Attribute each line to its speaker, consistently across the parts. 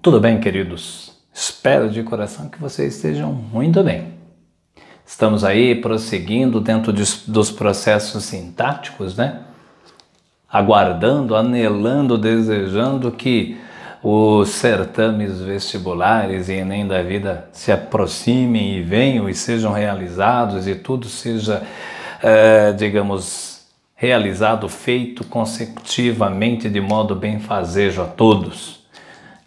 Speaker 1: Tudo bem, queridos? Espero de coração que vocês estejam muito bem. Estamos aí prosseguindo dentro dos processos sintáticos, né? Aguardando, anelando, desejando que os certames vestibulares e Enem da vida se aproximem e venham e sejam realizados e tudo seja, realizado, feito consecutivamente de modo benfazejo a todos.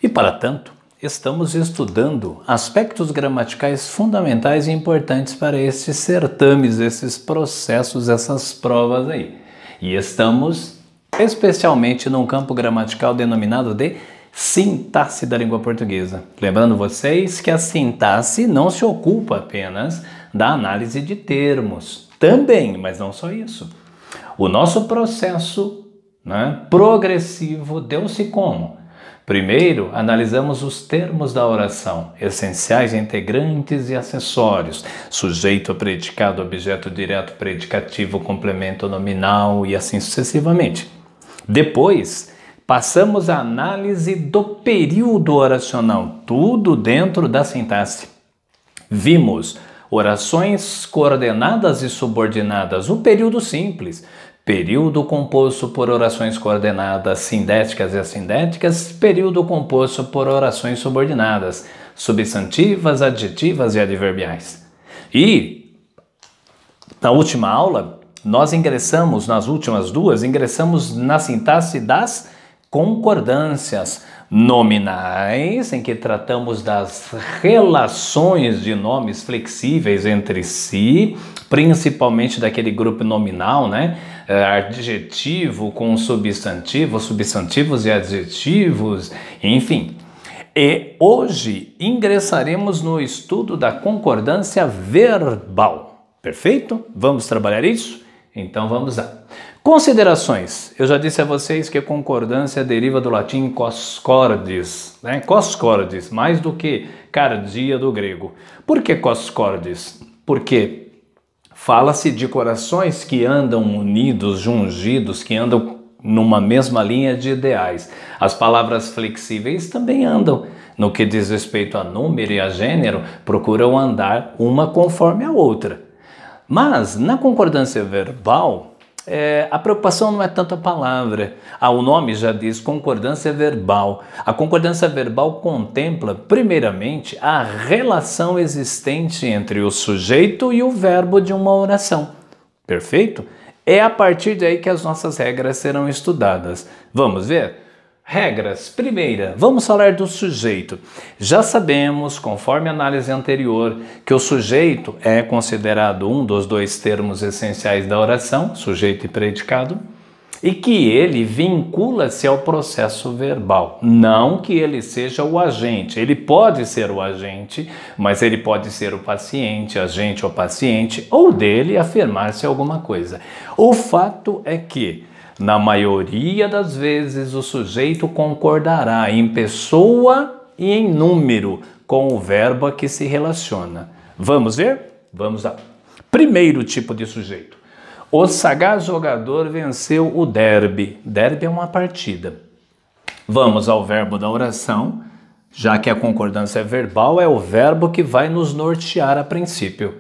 Speaker 1: E para tanto, estamos estudando aspectos gramaticais fundamentais e importantes para esses certames, esses processos, essas provas aí. E estamos especialmente num campo gramatical denominado de sintaxe da língua portuguesa. Lembrando vocês que a sintaxe não se ocupa apenas da análise de termos, também, mas não só isso. O nosso processo, progressivo deu-se como? Primeiro, analisamos os termos da oração, essenciais, integrantes e acessórios, sujeito, predicado, objeto direto, predicativo, complemento nominal e assim sucessivamente. Depois, passamos à análise do período oracional, tudo dentro da sintaxe. Vimos orações coordenadas e subordinadas, o período simples, período composto por orações coordenadas sindéticas e assindéticas, período composto por orações subordinadas, substantivas, adjetivas e adverbiais. E, na última aula, nós ingressamos, nas últimas duas, na sintaxe das concordâncias nominais, em que tratamos das relações de nomes flexíveis entre si, principalmente daquele grupo nominal, adjetivo com substantivo, substantivos e adjetivos, enfim. E hoje ingressaremos no estudo da concordância verbal. Perfeito? Vamos trabalhar isso? Então vamos lá. Considerações. Eu já disse a vocês que a concordância deriva do latim cos cordis, cos cordis, mais do que cardia do grego. Por que cos cordis? Porque fala-se de corações que andam unidos, jungidos, que andam numa mesma linha de ideais. As palavras flexíveis também andam. No que diz respeito a número e a gênero, procuram andar uma conforme a outra. Mas, na concordância verbal, a preocupação não é tanto a palavra. O nome já diz concordância verbal. A concordância verbal contempla, primeiramente, a relação existente entre o sujeito e o verbo de uma oração. Perfeito? É a partir daí que as nossas regras serão estudadas. Vamos ver? Regras. Primeira, vamos falar do sujeito. Já sabemos, conforme a análise anterior, que o sujeito é considerado um dos dois termos essenciais da oração, sujeito e predicado, e que ele vincula-se ao processo verbal. Não que ele seja o agente. Ele pode ser o agente, mas ele pode ser o paciente, agente ou paciente, ou dele afirmar-se alguma coisa. O fato é que, na maioria das vezes, o sujeito concordará em pessoa e em número com o verbo a que se relaciona. Vamos ver? Vamos lá. Primeiro tipo de sujeito. O sagaz jogador venceu o derby. Derby é uma partida. Vamos ao verbo da oração, já que a concordância verbal é o verbo que vai nos nortear a princípio.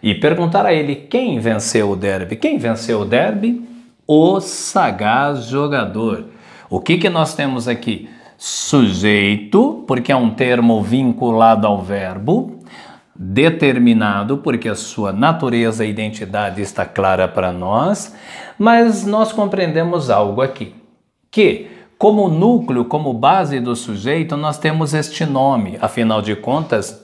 Speaker 1: E perguntar a ele quem venceu o derby. Quem venceu o derby? O sagaz jogador. O que nós temos aqui? Sujeito, porque é um termo vinculado ao verbo. Determinado, porque a sua natureza e identidade está clara para nós. Mas nós compreendemos algo aqui. Que, como núcleo, como base do sujeito, nós temos este nome. Afinal de contas,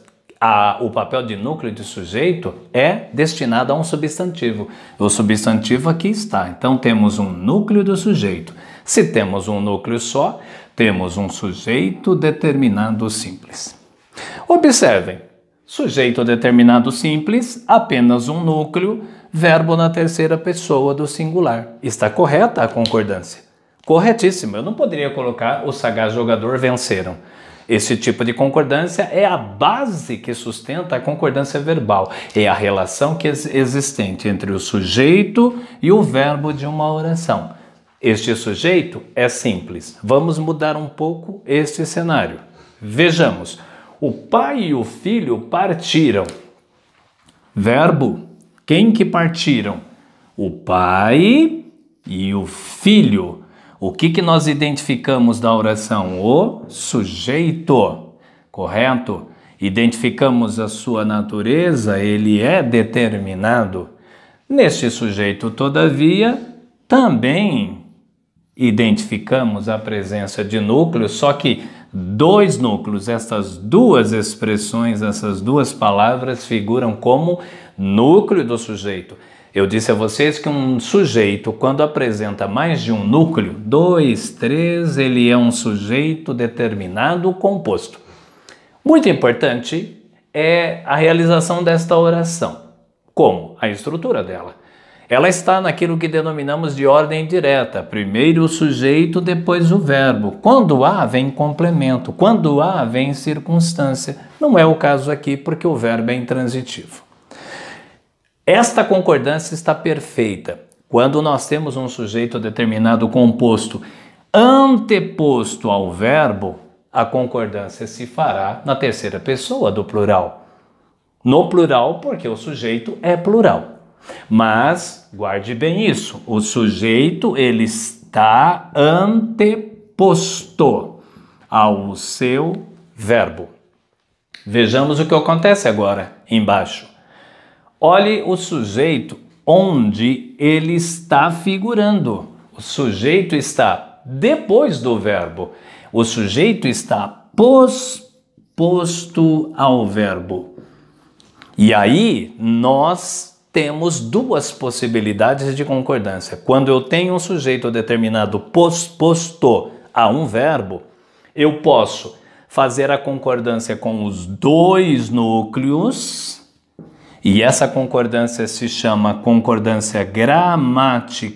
Speaker 1: o papel de núcleo de sujeito é destinado a um substantivo. O substantivo aqui está. Então, temos um núcleo do sujeito. Se temos um núcleo só, temos um sujeito determinado simples. Observem. Sujeito determinado simples, apenas um núcleo, verbo na terceira pessoa do singular. Está correta a concordância? Corretíssimo. Eu não poderia colocar o sagaz jogador venceram. Esse tipo de concordância é a base que sustenta a concordância verbal. É a relação que é existente entre o sujeito e o verbo de uma oração. Este sujeito é simples. Vamos mudar um pouco este cenário. Vejamos, o pai e o filho partiram. Verbo, quem que partiram? O pai e o filho. O que nós identificamos da oração? O sujeito, correto? Identificamos a sua natureza, ele é determinado. Neste sujeito, todavia, também identificamos a presença de núcleos, só que dois núcleos, essas duas expressões, essas duas palavras figuram como núcleo do sujeito. Eu disse a vocês que um sujeito, quando apresenta mais de um núcleo, 2, 3, ele é um sujeito determinado composto. Muito importante é a realização desta oração. Como? A estrutura dela. Ela está naquilo que denominamos de ordem direta. Primeiro o sujeito, depois o verbo. Quando há, vem complemento. Quando há, vem circunstância. Não é o caso aqui, porque o verbo é intransitivo. Esta concordância está perfeita. Quando nós temos um sujeito determinado composto anteposto ao verbo, a concordância se fará na terceira pessoa do plural. No plural, porque o sujeito é plural. Mas, guarde bem isso, o sujeito ele está anteposto ao seu verbo. Vejamos o que acontece agora embaixo. Olhe o sujeito onde ele está figurando. O sujeito está depois do verbo. O sujeito está posposto ao verbo. E aí nós temos duas possibilidades de concordância. Quando eu tenho um sujeito determinado posposto a um verbo, eu posso fazer a concordância com os dois núcleos, e essa concordância se chama concordância gramatical,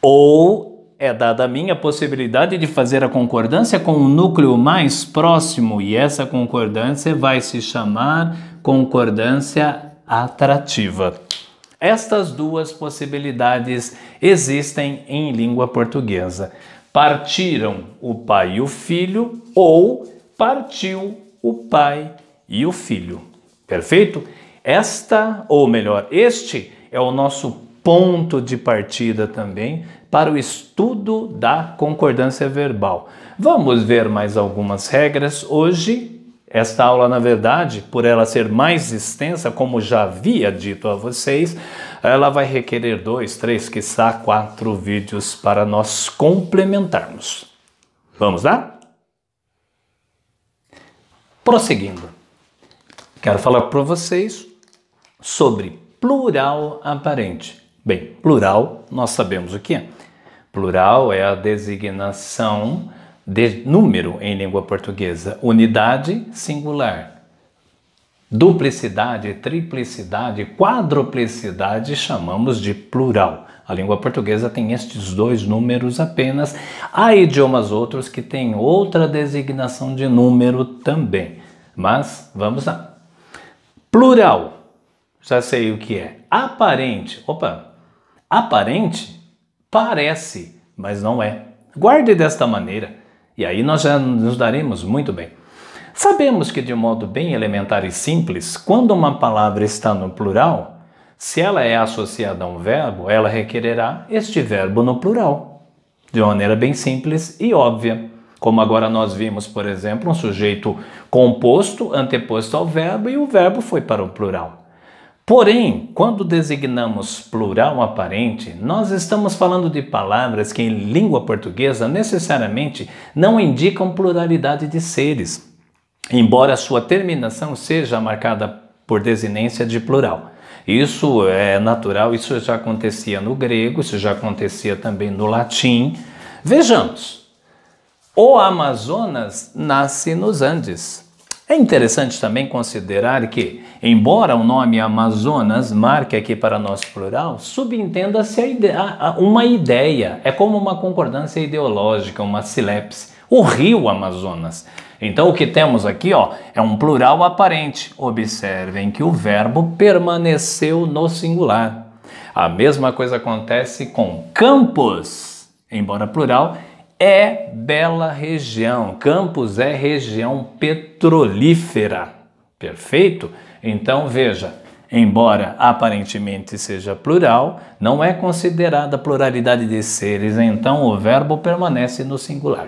Speaker 1: ou é dada a mim a possibilidade de fazer a concordância com o núcleo mais próximo, e essa concordância vai se chamar concordância atrativa. Estas duas possibilidades existem em língua portuguesa. Partiram o pai e o filho, ou partiu o pai e o filho. Perfeito? Este é o nosso ponto de partida também para o estudo da concordância verbal. Vamos ver mais algumas regras hoje. Esta aula, na verdade, por ela ser mais extensa, como já havia dito a vocês, ela vai requerer 2, 3, quiçá 4 vídeos para nós complementarmos. Vamos lá? Prosseguindo. Quero falar para vocês sobre plural aparente. Bem, plural, nós sabemos o que é. Plural é a designação de número em língua portuguesa. Unidade, singular. Duplicidade, triplicidade, quadruplicidade chamamos de plural. A língua portuguesa tem estes dois números apenas. Há idiomas outros que têm outra designação de número também. Mas vamos lá. Plural, já sei o que é. Aparente, aparente parece, mas não é. Guarde desta maneira, e aí nós já nos daremos muito bem. Sabemos que de um modo bem elementar e simples, quando uma palavra está no plural, se ela é associada a um verbo, ela requererá este verbo no plural, de uma maneira bem simples e óbvia. Como agora nós vimos, por exemplo, um sujeito composto, anteposto ao verbo, e o verbo foi para o plural. Porém, quando designamos plural aparente, nós estamos falando de palavras que em língua portuguesa necessariamente não indicam pluralidade de seres, embora sua terminação seja marcada por desinência de plural. Isso é natural, isso já acontecia no grego, isso já acontecia também no latim. Vejamos. O Amazonas nasce nos Andes. É interessante também considerar que, embora o nome Amazonas marque aqui para nós plural, subentenda-se uma ideia. É como uma concordância ideológica, uma silepse. O rio Amazonas. Então o que temos aqui é um plural aparente. Observem que o verbo permaneceu no singular. A mesma coisa acontece com campos, embora plural, é bela região. Campos é região petrolífera. Perfeito? Então veja, embora aparentemente seja plural, não é considerada pluralidade de seres, então o verbo permanece no singular.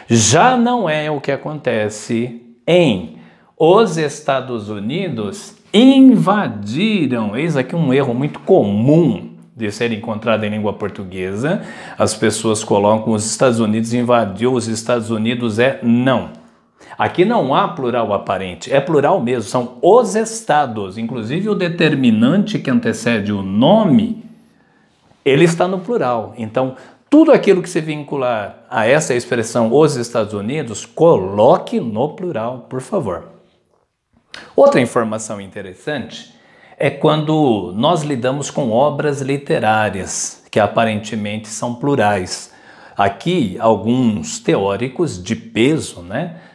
Speaker 1: Já não é o que acontece em os Estados Unidos invadiram. Eis aqui um erro muito comum de ser encontrado em língua portuguesa. As pessoas colocam os Estados Unidos invadiu, os Estados Unidos não. Aqui não há plural aparente, é plural mesmo, são os estados. Inclusive o determinante que antecede o nome, ele está no plural. Então, tudo aquilo que se vincular a essa expressão os Estados Unidos, coloque no plural, por favor. Outra informação interessante é quando nós lidamos com obras literárias, que aparentemente são plurais. Aqui, alguns teóricos de peso,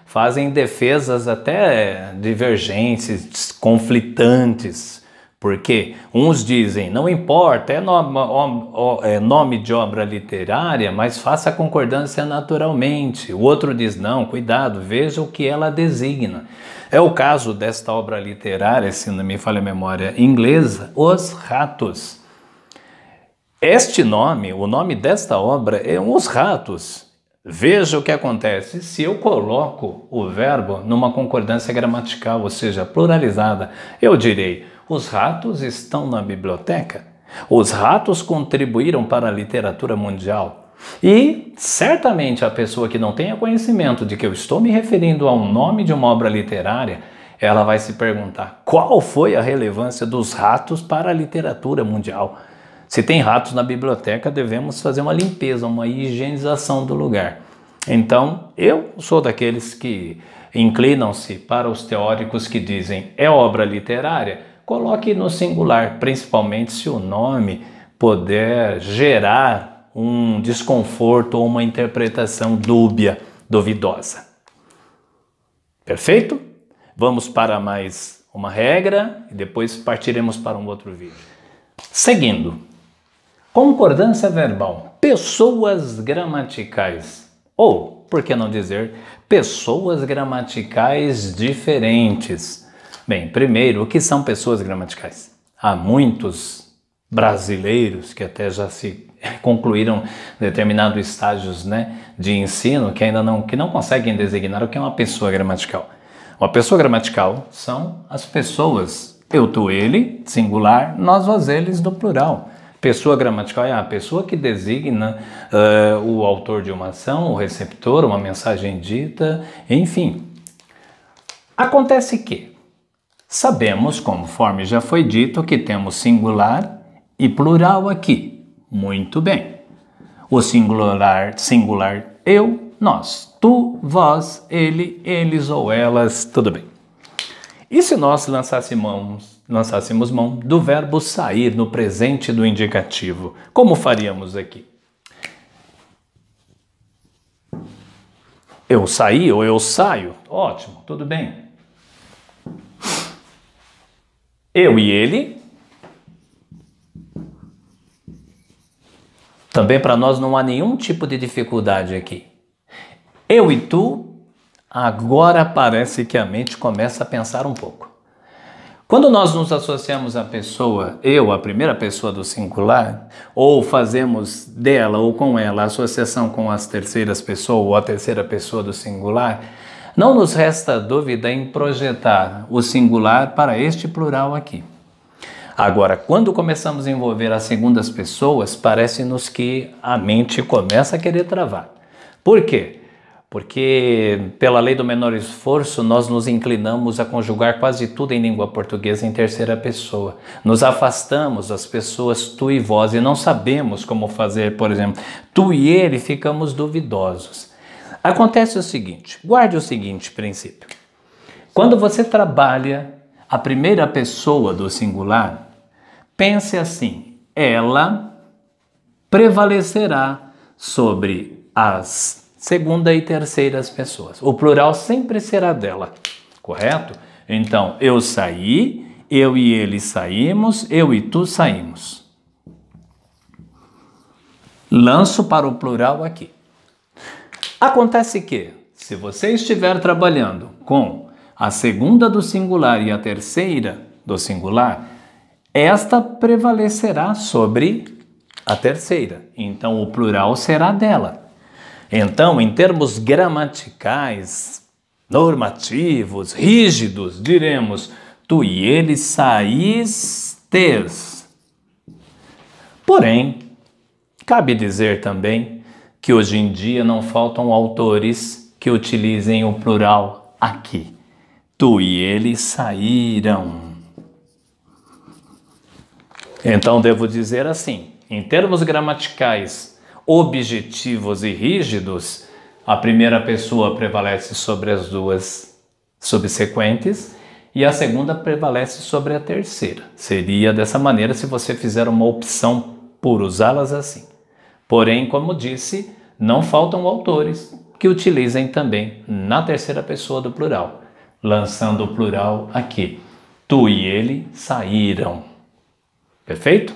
Speaker 1: fazem defesas até divergentes, conflitantes, porque uns dizem, não importa, é nome de obra literária, mas faça a concordância naturalmente. O outro diz, não, cuidado, veja o que ela designa. É o caso desta obra literária, se não me falha a memória inglesa, Os Ratos. Este nome, o nome desta obra é Os Ratos. Veja o que acontece se eu coloco o verbo numa concordância gramatical, ou seja, pluralizada. Eu direi, os ratos estão na biblioteca. Os ratos contribuíram para a literatura mundial. E, certamente, a pessoa que não tenha conhecimento de que eu estou me referindo a um nome de uma obra literária, ela vai se perguntar qual foi a relevância dos ratos para a literatura mundial. Se tem ratos na biblioteca, devemos fazer uma limpeza, uma higienização do lugar. Então, eu sou daqueles que inclinam-se para os teóricos que dizem é obra literária, coloque no singular, principalmente se o nome puder gerar um desconforto ou uma interpretação dúbia, duvidosa. Perfeito? Vamos para mais uma regra e depois partiremos para um outro vídeo. Seguindo, concordância verbal, pessoas gramaticais, ou, por que não dizer, pessoas gramaticais diferentes. Bem, primeiro, o que são pessoas gramaticais? Há muitos brasileiros que até já se concluíram determinados estágios de ensino que ainda não conseguem designar o que é uma pessoa gramatical. Uma pessoa gramatical são as pessoas, eu, tu, ele, singular, nós, vós, eles, do plural. Pessoa gramatical é a pessoa que designa o autor de uma ação, o receptor, uma mensagem dita, enfim. Acontece que sabemos, conforme já foi dito, que temos singular e plural aqui. Muito bem. O singular, eu, nós, tu, vós, ele, eles ou elas, tudo bem. E se nós lançássemos mão do verbo sair no presente do indicativo, como faríamos aqui? Eu saí ou eu saio? Ótimo, tudo bem. Eu e ele. Também para nós não há nenhum tipo de dificuldade aqui. Eu e tu, agora parece que a mente começa a pensar um pouco. Quando nós nos associamos à pessoa, eu, a primeira pessoa do singular, ou fazemos dela ou com ela a associação com as terceiras pessoas ou a terceira pessoa do singular, não nos resta dúvida em projetar o singular para este plural aqui. Agora, quando começamos a envolver as segundas pessoas, parece-nos que a mente começa a querer travar. Por quê? Porque, pela lei do menor esforço, nós nos inclinamos a conjugar quase tudo em língua portuguesa em terceira pessoa. Nos afastamos das pessoas tu e vós e não sabemos como fazer, por exemplo, tu e ele, ficamos duvidosos. Acontece o seguinte, guarde o seguinte princípio. Quando você trabalha a primeira pessoa do singular, pense assim, ela prevalecerá sobre as segunda e terceiras pessoas. O plural sempre será dela, correto? Então, eu saí, eu e ele saímos, eu e tu saímos. Lanço para o plural aqui. Acontece que, se você estiver trabalhando com a segunda do singular e a terceira do singular, esta prevalecerá sobre a terceira. Então, o plural será dela. Então, em termos gramaticais, normativos, rígidos, diremos: tu e ele saístes. Porém, cabe dizer também que hoje em dia não faltam autores que utilizem o plural aqui. Tu e ele saíram. Então, devo dizer assim, em termos gramaticais objetivos e rígidos, a primeira pessoa prevalece sobre as duas subsequentes e a segunda prevalece sobre a terceira. Seria dessa maneira se você fizer uma opção por usá-las assim. Porém, como disse, não faltam autores que utilizem também na terceira pessoa do plural, lançando o plural aqui. Tu e ele saíram. Perfeito?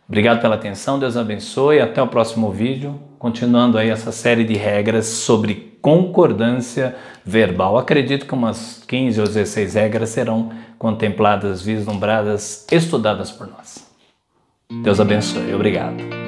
Speaker 1: Obrigado pela atenção, Deus abençoe, até o próximo vídeo, continuando aí essa série de regras sobre concordância verbal. Acredito que umas 15 ou 16 regras serão contempladas, vislumbradas, estudadas por nós. Deus abençoe, obrigado.